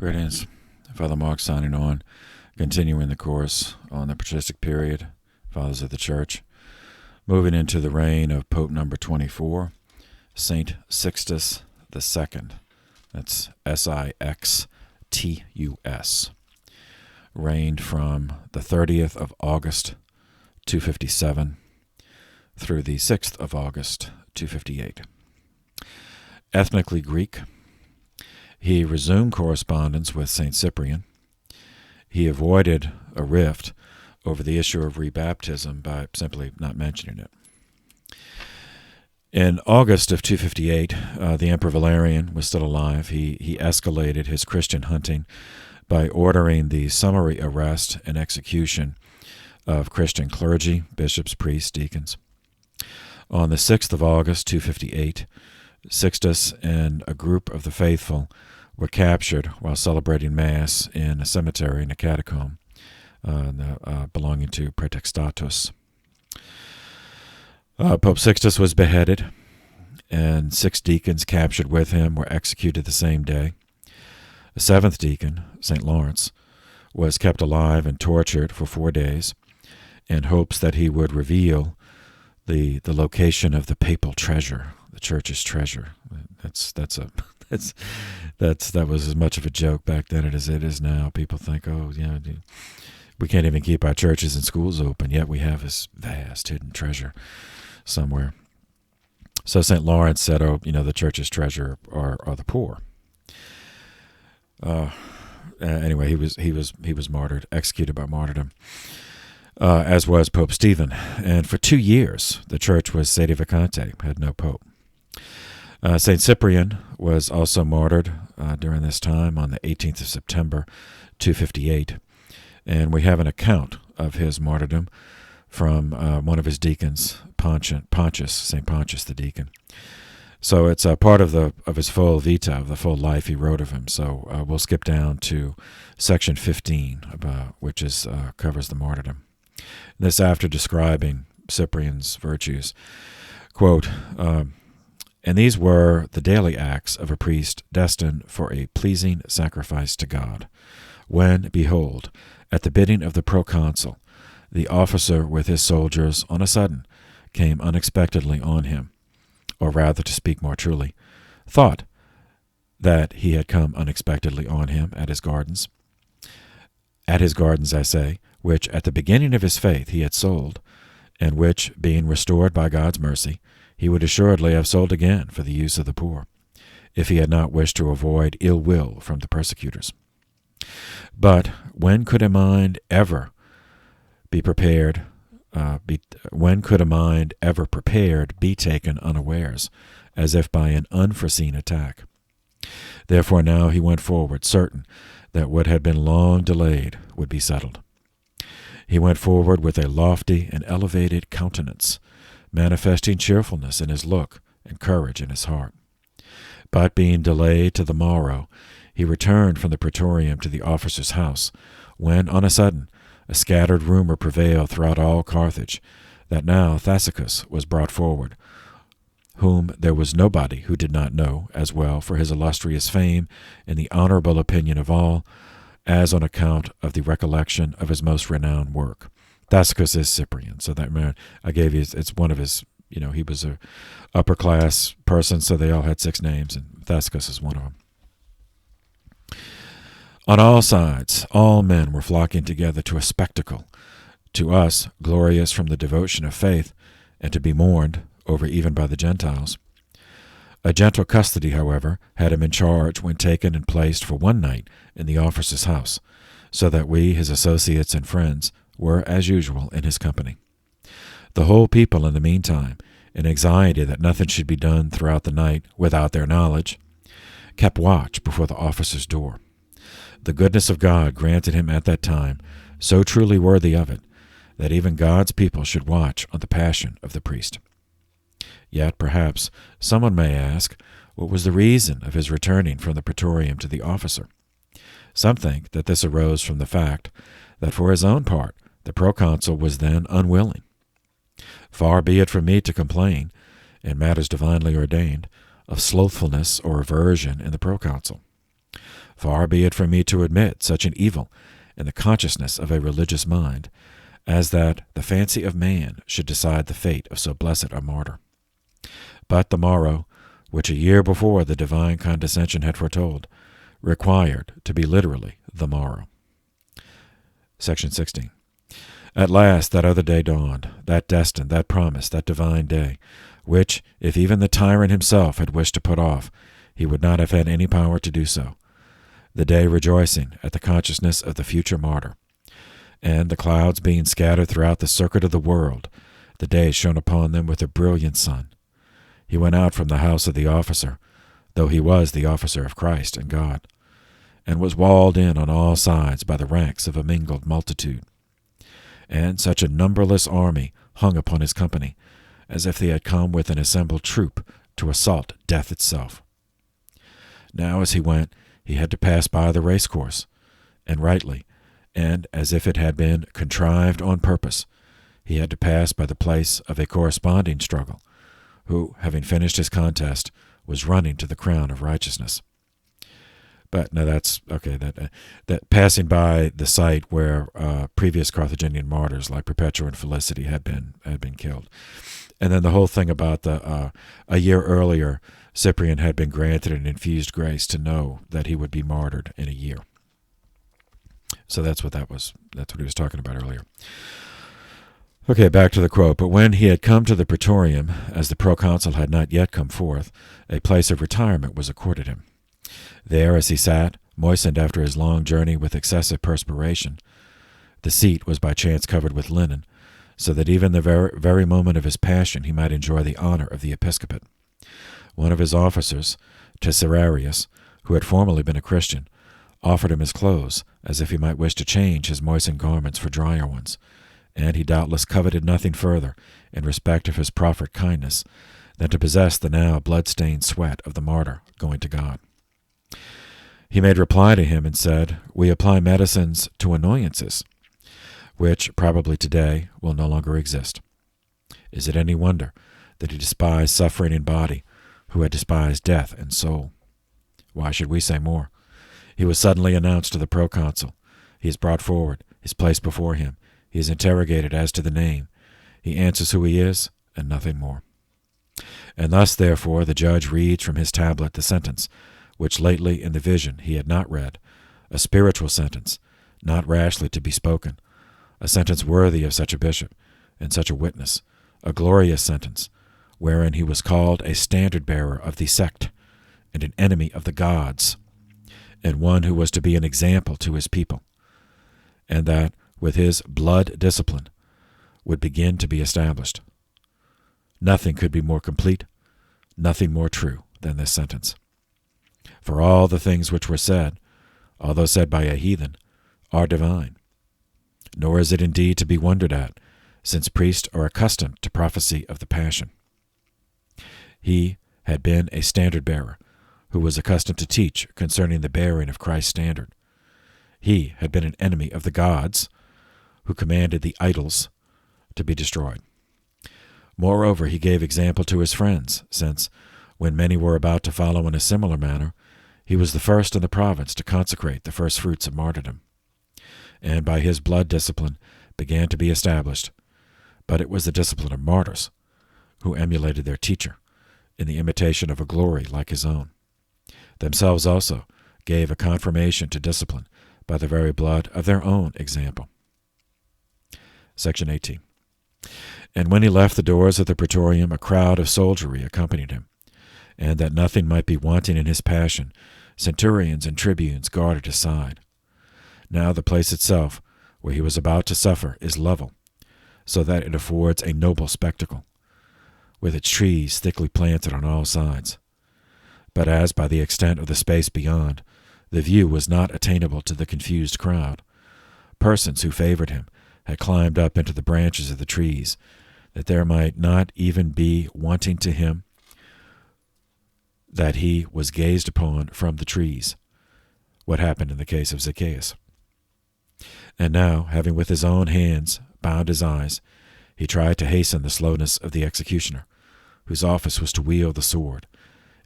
Greetings. Father Mark signing on, continuing the course on the patristic period, Fathers of the Church, moving into the reign of Pope number 24, Saint Sixtus II. That's Sixtus. Reigned from the 30th of August, 257, through the 6th of August, 258. Ethnically Greek, he resumed correspondence with St. Cyprian. He avoided a rift over the issue of rebaptism by simply not mentioning it. In August of 258, the Emperor Valerian was still alive. He escalated his Christian hunting by ordering the summary arrest and execution of Christian clergy, bishops, priests, deacons. On the 6th of August, 258, Sixtus and a group of the faithful were captured while celebrating Mass in a cemetery in a catacomb belonging to Praetextatus. Pope Sixtus was beheaded, and 6 deacons captured with him were executed the same day. A 7th deacon, St. Lawrence, was kept alive and tortured for 4 days in hopes that he would reveal the location of the papal treasure, the church's treasure. That was as much of a joke back then as it is now. People think, we can't even keep our churches and schools open, yet we have this vast hidden treasure somewhere. So St. Lawrence said, the church's treasure are the poor. Anyway, he was martyred, executed by martyrdom, as was Pope Stephen. And for 2 years, the church was sede vacante, had no pope. St. Cyprian was also martyred during this time on the 18th of September, 258. And we have an account of his martyrdom from one of his deacons, Pontius, St. Pontius the deacon. So it's a part of his full vita, of the full life he wrote of him. So we'll skip down to section 15, which covers the martyrdom. This after describing Cyprian's virtues. Quote, and these were the daily acts of a priest destined for a pleasing sacrifice to God, when, behold, at the bidding of the proconsul, the officer with his soldiers on a sudden came unexpectedly on him, or rather, to speak more truly, thought that he had come unexpectedly on him at his gardens. At his gardens, I say, which at the beginning of his faith he had sold, and which, being restored by God's mercy, he would assuredly have sold again for the use of the poor, if he had not wished to avoid ill will from the persecutors. But when could a mind ever be prepared? When could a mind ever prepared be taken unawares, as if by an unforeseen attack? Therefore now he went forward, certain that what had been long delayed would be settled. He went forward with a lofty and elevated countenance, manifesting cheerfulness in his look and courage in his heart. But being delayed to the morrow, he returned from the praetorium to the officer's house, when, on a sudden, a scattered rumor prevailed throughout all Carthage, that now Thasicus was brought forward, whom there was nobody who did not know as well for his illustrious fame and the honorable opinion of all, as on account of the recollection of his most renowned work. Thasicus is Cyprian, so that man I gave you, it's one of his, he was a upper class person, so they all had 6 names, and Thasicus is one of them. On all sides, all men were flocking together to a spectacle, to us glorious from the devotion of faith, and to be mourned over even by the Gentiles. A gentle custody, however, had him in charge when taken and placed for one night in the officer's house, so that we, his associates and friends, were, as usual, in his company. The whole people, in the meantime, in anxiety that nothing should be done throughout the night without their knowledge, kept watch before the officer's door. The goodness of God granted him at that time, so truly worthy of it, that even God's people should watch on the passion of the priest. Yet, perhaps, someone may ask, what was the reason of his returning from the praetorium to the officer? Some think that this arose from the fact that for his own part the proconsul was then unwilling. Far be it from me to complain, in matters divinely ordained, of slothfulness or aversion in the proconsul. Far be it from me to admit such an evil in the consciousness of a religious mind, as that the fancy of man should decide the fate of so blessed a martyr. But the morrow, which a year before the divine condescension had foretold, required to be literally the morrow. Section 16. At last that other day dawned, that destined, that promised, that divine day, which, if even the tyrant himself had wished to put off, he would not have had any power to do so. The day rejoicing at the consciousness of the future martyr. And the clouds being scattered throughout the circuit of the world, the day shone upon them with a brilliant sun. He went out from the house of the officer, though he was the officer of Christ and God, and was walled in on all sides by the ranks of a mingled multitude. And such a numberless army hung upon his company, as if they had come with an assembled troop to assault death itself. Now as he went, he had to pass by the racecourse, and rightly, and as if it had been contrived on purpose, he had to pass by the place of a corresponding struggle, who, having finished his contest, was running to the crown of righteousness. But now that's okay. That passing by the site where previous Carthaginian martyrs like Perpetua and Felicity had been killed, and then the whole thing about the a year earlier, Cyprian had been granted an infused grace to know that he would be martyred in a year. So that's what that was. That's what he was talking about earlier. Okay, back to the quote. But when he had come to the praetorium, as the proconsul had not yet come forth, a place of retirement was accorded him. There, as he sat, moistened after his long journey with excessive perspiration, the seat was by chance covered with linen, so that even the very moment of his passion he might enjoy the honor of the episcopate. One of his officers, Tesserarius, who had formerly been a Christian, offered him his clothes, as if he might wish to change his moistened garments for drier ones, and he doubtless coveted nothing further, in respect of his proffered kindness, than to possess the now blood-stained sweat of the martyr going to God. He made reply to him and said, "We apply medicines to annoyances, which probably today will no longer exist. Is it any wonder that he despised suffering in body, who had despised death in soul? Why should we say more? He was suddenly announced to the proconsul. He is brought forward, is placed before him. He is interrogated as to the name. He answers who he is, and nothing more. And thus, therefore, the judge reads from his tablet the sentence, which lately in the vision he had not read, a spiritual sentence, not rashly to be spoken, a sentence worthy of such a bishop and such a witness, a glorious sentence, wherein he was called a standard-bearer of the sect, and an enemy of the gods, and one who was to be an example to his people, and that, with his blood discipline, would begin to be established. Nothing could be more complete, nothing more true than this sentence. For all the things which were said, although said by a heathen, are divine. Nor is it indeed to be wondered at, since priests are accustomed to prophecy of the passion. He had been a standard-bearer, who was accustomed to teach concerning the bearing of Christ's standard. He had been an enemy of the gods, who commanded the idols to be destroyed. Moreover, he gave example to his friends, since, when many were about to follow in a similar manner, he was the first in the province to consecrate the first fruits of martyrdom, and by his blood discipline began to be established. But it was the discipline of martyrs, who emulated their teacher, in the imitation of a glory like his own. Themselves also gave a confirmation to discipline by the very blood of their own example. Section 18. And when he left the doors of the praetorium, a crowd of soldiery accompanied him, and that nothing might be wanting in his passion, centurions and tribunes guarded his side. Now the place itself, where he was about to suffer, is level, so that it affords a noble spectacle, with its trees thickly planted on all sides. But as by the extent of the space beyond, the view was not attainable to the confused crowd, persons who favored him had climbed up into the branches of the trees, that there might not even be wanting to him that he was gazed upon from the trees, what happened in the case of Zacchaeus. And now, having with his own hands bound his eyes, he tried to hasten the slowness of the executioner, whose office was to wield the sword,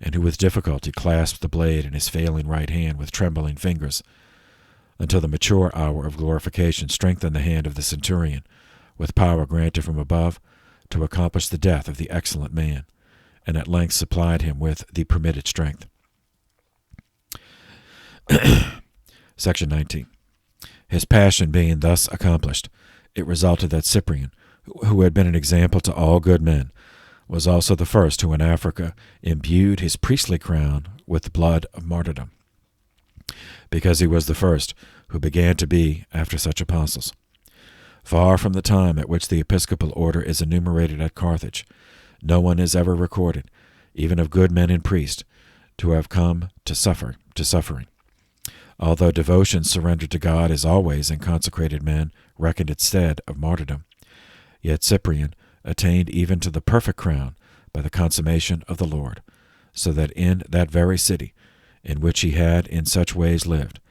and who with difficulty clasped the blade in his failing right hand with trembling fingers, until the mature hour of glorification strengthened the hand of the centurion, with power granted from above, to accomplish the death of the excellent man, and at length supplied him with the permitted strength. Section 19. His passion being thus accomplished, it resulted that Cyprian, who had been an example to all good men, was also the first who in Africa imbued his priestly crown with the blood of martyrdom, because he was the first who began to be after such apostles. Far from the time at which the episcopal order is enumerated at Carthage, no one is ever recorded, even of good men and priests, to have come to suffering. Although devotion surrendered to God is always in consecrated men reckoned instead of martyrdom, yet Cyprian attained even to the perfect crown by the consummation of the Lord, so that in that very city, in which he had in such ways lived,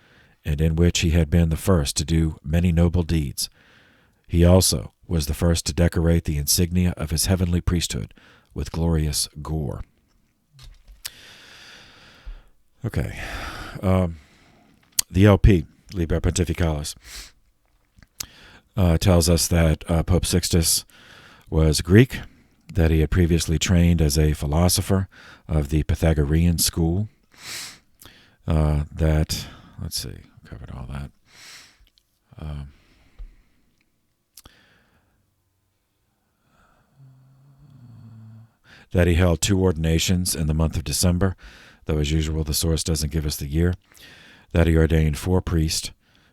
and in which he had been the first to do many noble deeds, he also was the first to decorate the insignia of his heavenly priesthood with glorious gore. Okay. The LP, Liber Pontificalis, tells us that Pope Sixtus was Greek, that he had previously trained as a philosopher of the Pythagorean school, that, let's see, covered all that. That he held 2 ordinations in the month of December, though as usual the source doesn't give us the year, that he ordained 4 priests,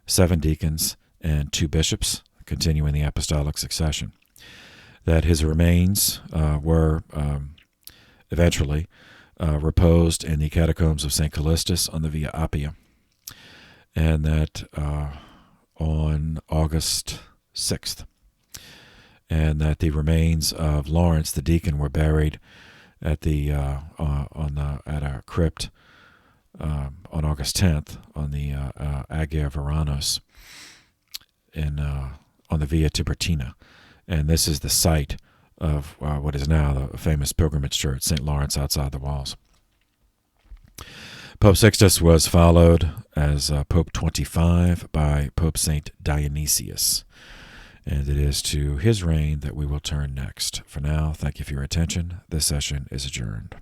7 deacons, and 2 bishops, continuing the apostolic succession, that his remains were eventually reposed in the catacombs of St. Callistus on the Via Appia, and that on August 6th, and that the remains of Lawrence the deacon were buried at our crypt on August 10th on the Ager Veranos on the Via Tiburtina, and this is the site of what is now the famous pilgrimage church, St. Lawrence, outside the walls. Pope Sixtus was followed as Pope 25 by Pope St. Dionysius, and it is to his reign that we will turn next. For now, thank you for your attention. This session is adjourned.